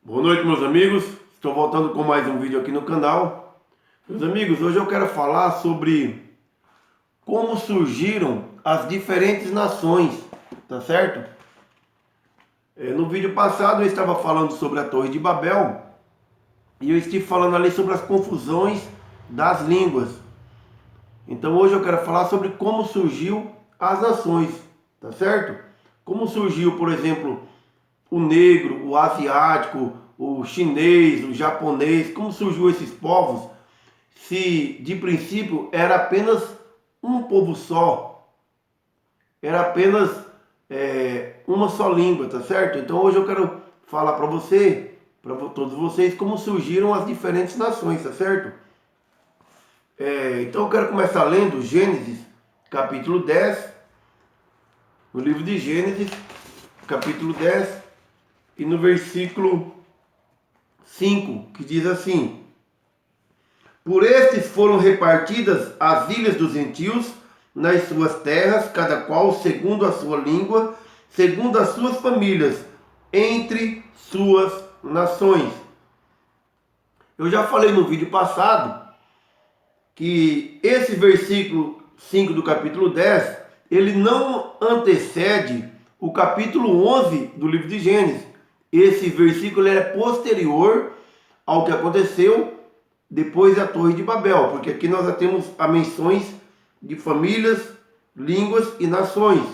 Boa noite, meus amigos. Estou voltando com mais um vídeo aqui no canal. Meus amigos, hoje eu quero falar sobre como surgiram as diferentes nações, tá certo? No vídeo passado eu estava falando sobre a Torre de Babel e eu estive falando ali sobre as confusões das línguas. Então hoje eu quero falar sobre como surgiu as nações, tá certo? Como surgiu, por exemplo, o negro, o asiático, o chinês, o japonês, como surgiu esses povos, se de princípio era apenas um povo só, era apenas uma só língua, tá certo? Então hoje eu quero falar para você, para todos vocês, como surgiram as diferentes nações, tá certo? Então eu quero começar lendo Gênesis, capítulo 10, no livro de Gênesis, capítulo 10, e no versículo 5, que diz assim: Por estes foram repartidas as ilhas dos gentios nas suas terras, cada qual segundo a sua língua, segundo as suas famílias, entre suas nações. Eu já falei no vídeo passado que esse versículo 5 do capítulo 10, ele não antecede o capítulo 11 do livro de Gênesis. Esse versículo é posterior ao que aconteceu depois da Torre de Babel, porque aqui nós já temos as menções de famílias, línguas e nações.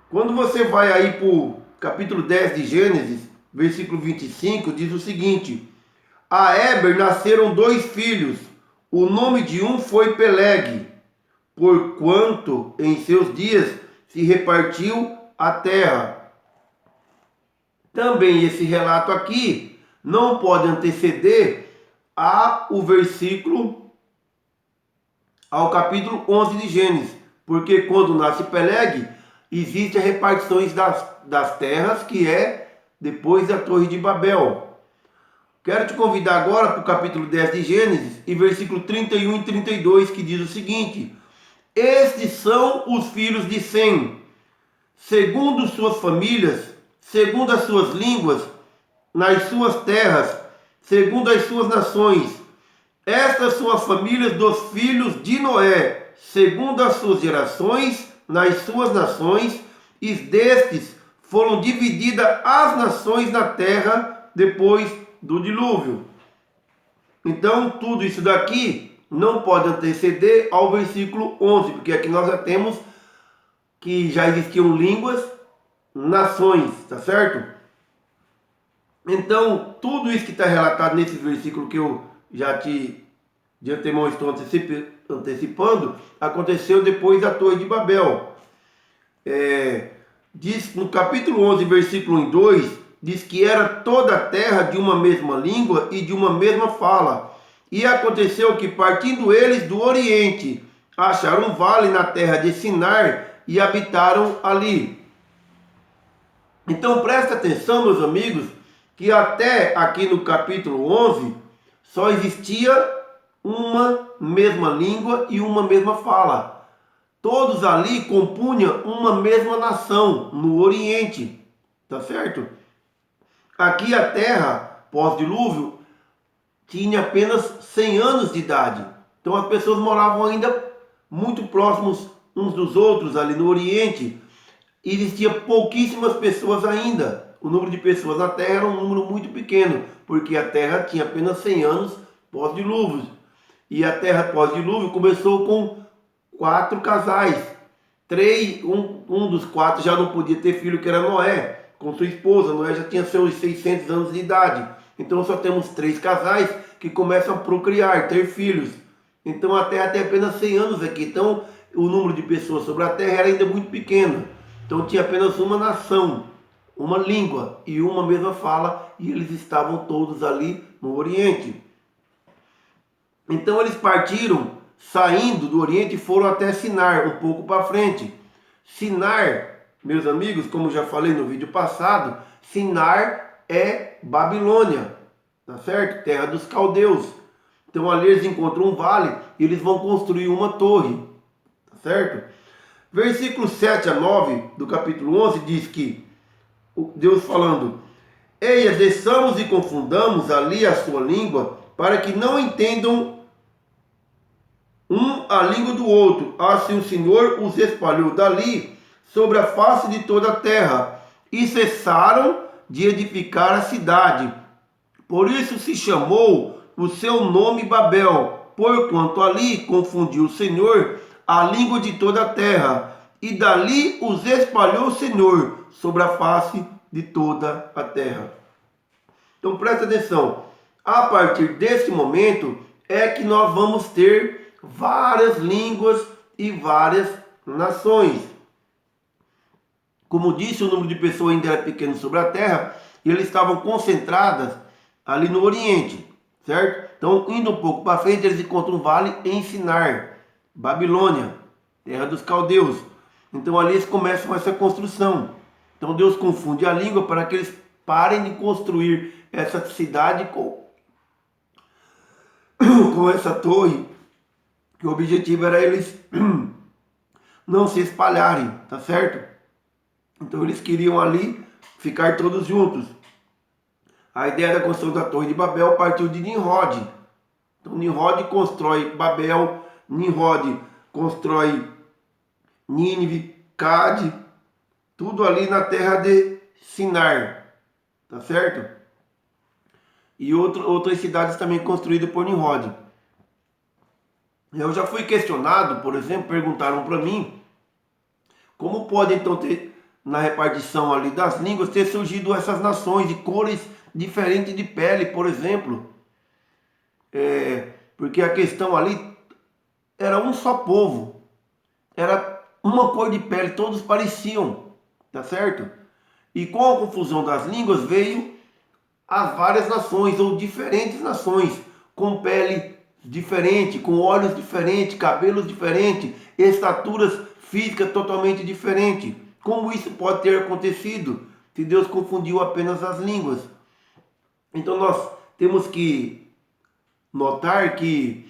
Quando você vai aí para o capítulo 10 de Gênesis, versículo 25, diz o seguinte: A Éber nasceram 2 filhos, o nome de um foi Peleg, porquanto em seus dias se repartiu a terra. Também esse relato aqui não pode anteceder ao capítulo 11 de Gênesis, porque quando nasce Peleg, existe a repartição das terras, que é depois da Torre de Babel. Quero te convidar agora para o capítulo 10 de Gênesis, e versículo 31 e 32, que diz o seguinte: Estes são os filhos de Sem, segundo suas famílias, segundo as suas línguas, nas suas terras, segundo as suas nações. Estas são as famílias dos filhos de Noé, segundo as suas gerações, nas suas nações, e destes foram divididas as nações na terra depois do dilúvio. Então, tudo isso daqui não pode anteceder ao versículo 11, porque aqui nós já temos que já existiam línguas, nações, tá certo? Então, tudo isso que está relatado nesse versículo que eu já de antemão estou antecipando, aconteceu depois da Torre de Babel. Diz no capítulo 11, versículo 2, diz que era toda a terra de uma mesma língua e de uma mesma fala. E aconteceu que, partindo eles do Oriente, acharam um vale na terra de Sinar e habitaram ali. Então presta atenção, meus amigos, que até aqui no capítulo 11 só existia uma mesma língua e uma mesma fala. Todos ali compunham uma mesma nação no Oriente, tá certo? Aqui a terra, pós-dilúvio, tinha apenas 100 anos de idade. Então as pessoas moravam ainda muito próximos uns dos outros ali no Oriente. Existia pouquíssimas pessoas ainda. O número de pessoas na Terra era um número muito pequeno, porque a Terra tinha apenas 100 anos pós-dilúvio. E a Terra pós-dilúvio começou com 4 casais. Um dos 4 já não podia ter filho, que era Noé, com sua esposa. Noé já tinha seus 600 anos de idade. Então só temos 3 casais que começam a procriar, ter filhos. Então a Terra tem apenas 100 anos aqui. Então o número de pessoas sobre a Terra era ainda muito pequeno. Então tinha apenas uma nação, uma língua e uma mesma fala, e eles estavam todos ali no Oriente. Então eles partiram, saindo do Oriente, e foram até Sinar, um pouco para frente. Sinar, meus amigos, como já falei no vídeo passado, Sinar é Babilônia, tá certo? Terra dos caldeus. Então ali eles encontram um vale e eles vão construir uma torre, tá certo? Versículos 7 a 9 do capítulo 11 diz que Deus falando: Eia, desçamos e confundamos ali a sua língua, para que não entendam um a língua do outro. Assim o Senhor os espalhou dali sobre a face de toda a terra, e cessaram de edificar a cidade. Por isso se chamou o seu nome Babel, porquanto ali confundiu o Senhor a língua de toda a terra, e dali os espalhou o Senhor sobre a face de toda a terra. Então presta atenção, a partir desse momento é que nós vamos ter várias línguas e várias nações. Como disse, o número de pessoas ainda era pequeno sobre a terra, e eles estavam concentradas ali no Oriente, certo? Então, indo um pouco para frente, eles encontram um vale em Sinar, Babilônia, terra dos caldeus. Então, ali eles começam essa construção. Então, Deus confunde a língua para que eles parem de construir essa cidade com essa torre, que o objetivo era eles não se espalharem, tá certo? Então eles queriam ali ficar todos juntos. A ideia da construção da Torre de Babel partiu de Nimrod. Então Nimrod constrói Babel, Nimrod constrói Nínive, Cade, tudo ali na terra de Sinar, tá certo? E outras cidades também construídas por Nimrod. Eu já fui questionado, por exemplo, perguntaram para mim como pode então ter, na repartição ali das línguas, ter surgido essas nações de cores diferentes de pele, por exemplo. Porque a questão ali era um só povo, era uma cor de pele, todos pareciam, tá certo? E com a confusão das línguas veio as várias nações ou diferentes nações, com pele diferente, com olhos diferentes, cabelos diferentes, estaturas físicas totalmente diferentes. Como isso pode ter acontecido se Deus confundiu apenas as línguas? Então nós temos que notar que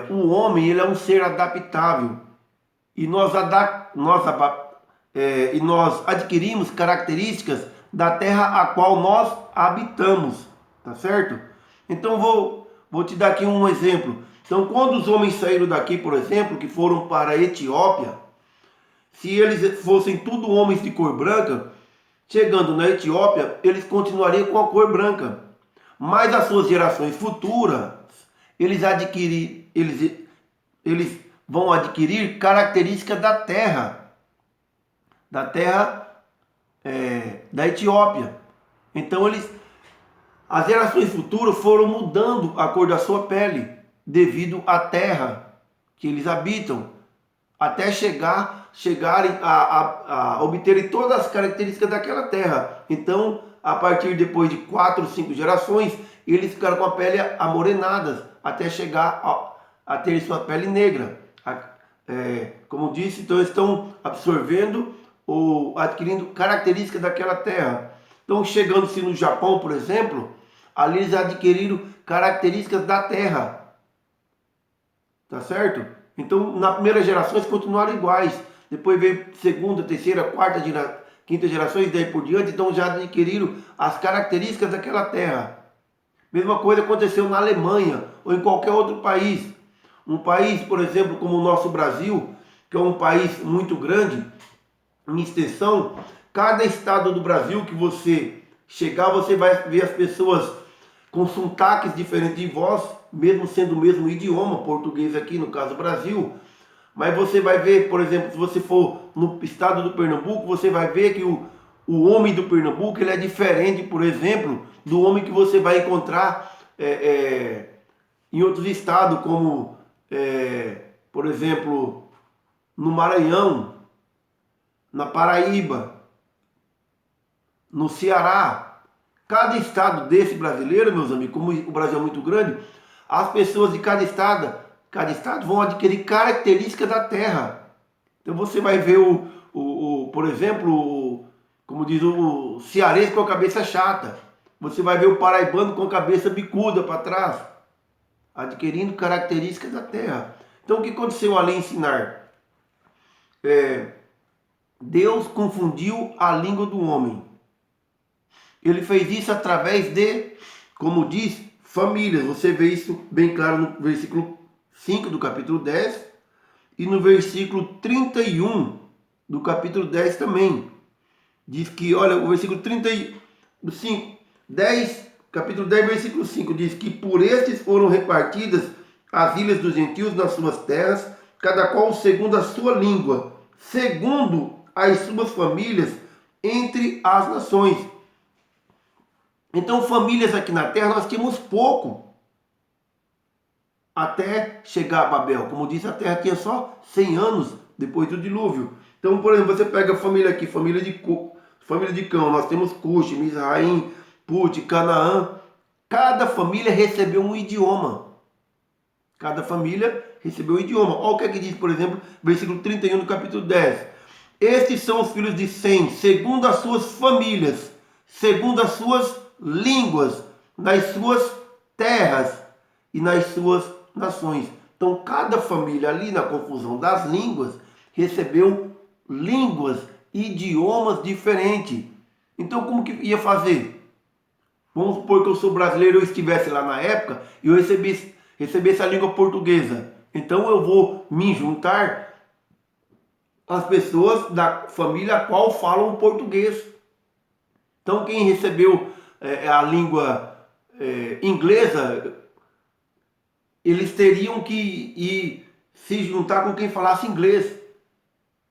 o homem ele é um ser adaptável e nós adquirimos características da terra a qual nós habitamos, tá certo? Então vou te dar aqui um exemplo. Então quando os homens saíram daqui, por exemplo, que foram para a Etiópia, se eles fossem tudo homens de cor branca, chegando na Etiópia, eles continuariam com a cor branca. Mas as suas gerações futuras, eles vão adquirir características da terra da Etiópia. Então as gerações futuras foram mudando a cor da sua pele devido à terra que eles habitam, até chegarem a obterem todas as características daquela terra. Então, a partir depois de 4 ou 5 gerações, eles ficaram com a pele amorenadas, até chegar a ter sua pele negra. Como disse, então eles estão absorvendo ou adquirindo características daquela terra. Então, chegando-se no Japão, por exemplo, ali eles adquiriram características da terra. Tá certo? Então, na primeira geração, eles continuaram iguais. Depois veio segunda, terceira, quarta, quinta gerações, daí por diante. Então, já adquiriram as características daquela terra. Mesma coisa aconteceu na Alemanha ou em qualquer outro país. Um país, por exemplo, como o nosso Brasil, que é um país muito grande, em extensão, cada estado do Brasil que você chegar, você vai ver as pessoas com sotaques diferentes de voz, mesmo sendo o mesmo idioma, português aqui, no caso Brasil. Mas você vai ver, por exemplo, se você for no estado do Pernambuco, você vai ver que o homem do Pernambuco ele é diferente, por exemplo, do homem que você vai encontrar em outros estados, como, por exemplo, no Maranhão, na Paraíba, no Ceará. Cada estado desse brasileiro, meus amigos, como o Brasil é muito grande, as pessoas de cada estado vão adquirir características da terra. Então você vai ver por exemplo, como diz o cearense com a cabeça chata. Você vai ver o paraibano com a cabeça bicuda para trás, adquirindo características da terra. Então o que aconteceu ali em Sinar? Deus confundiu a língua do homem. Ele fez isso através de, como diz, famílias. Você vê isso bem claro no versículo 5 do capítulo 10 e no versículo 31 do capítulo 10 também. Diz que, olha, o versículo 35, 10, capítulo 10, versículo 5, diz que por estes foram repartidas as ilhas dos gentios nas suas terras, cada qual segundo a sua língua, segundo as suas famílias, entre as nações. Então, famílias aqui na terra nós tínhamos pouco, até chegar a Babel. Como disse, a terra tinha só 100 anos depois do dilúvio. Então, por exemplo, você pega a família aqui, família de Cão, nós temos Cush, Mizraim, Put, Canaã. Cada família recebeu um idioma. Cada família recebeu um idioma. Olha o que é que diz, por exemplo, versículo 31 do capítulo 10. Estes são os filhos de Sem, segundo as suas famílias, segundo as suas línguas, nas suas terras e nas suas nações. Então, cada família ali, na confusão das línguas, recebeu línguas, idiomas diferentes. Então, como que ia fazer? Vamos supor que eu sou brasileiro, eu estivesse lá na época e eu recebesse a língua portuguesa. Então, eu vou me juntar às pessoas da família a qual falam português. Então, quem recebeu a língua inglesa, eles teriam que ir se juntar com quem falasse inglês.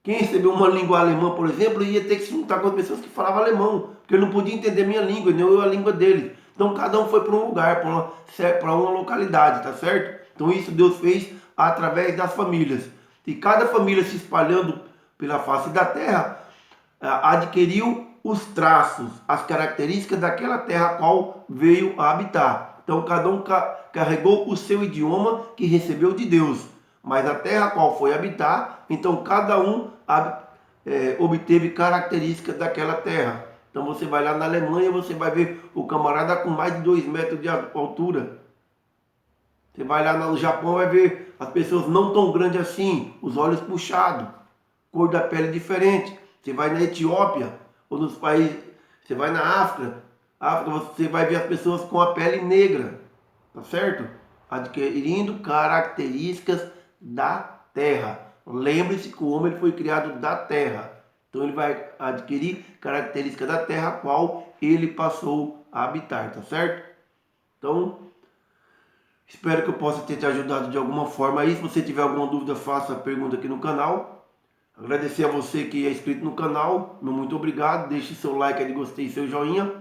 Quem recebeu uma língua alemã, por exemplo, ia ter que se juntar com as pessoas que falavam alemão, porque ele não podia entender minha língua, nem eu a língua dele. Então cada um foi para um lugar, para uma localidade, tá certo? Então isso Deus fez através das famílias. E cada família se espalhando pela face da terra, adquiriu os traços, as características daquela terra a qual veio a habitar. Então cada um carregou o seu idioma que recebeu de Deus. Mas a terra a qual foi habitar, então cada um obteve características daquela terra. Então você vai lá na Alemanha, você vai ver o camarada com mais de 2 metros de altura. Você vai lá no Japão, vai ver as pessoas não tão grandes assim, os olhos puxados, cor da pele diferente. Você vai na Etiópia, ou nos países, você vai na África, você vai ver as pessoas com a pele negra, tá certo? Adquirindo características da terra. Lembre-se que o homem foi criado da terra. Então ele vai adquirir características da terra a qual ele passou a habitar, tá certo? Então, espero que eu possa ter te ajudado de alguma forma aí. Se você tiver alguma dúvida, faça a pergunta aqui no canal. Agradecer a você que é inscrito no canal. Meu muito obrigado. Deixe seu like aí de gostei e seu joinha.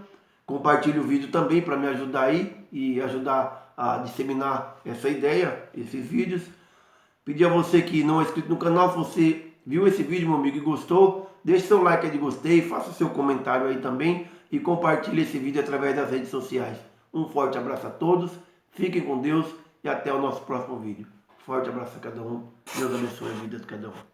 Compartilhe o vídeo também para me ajudar aí e ajudar a disseminar essa ideia, esses vídeos. Pedir a você que não é inscrito no canal, se você viu esse vídeo, meu amigo, e gostou, deixe seu like aí de gostei, faça seu comentário aí também e compartilhe esse vídeo através das redes sociais. Um forte abraço a todos, fiquem com Deus e até o nosso próximo vídeo. Forte abraço a cada um, Deus abençoe a vida de cada um.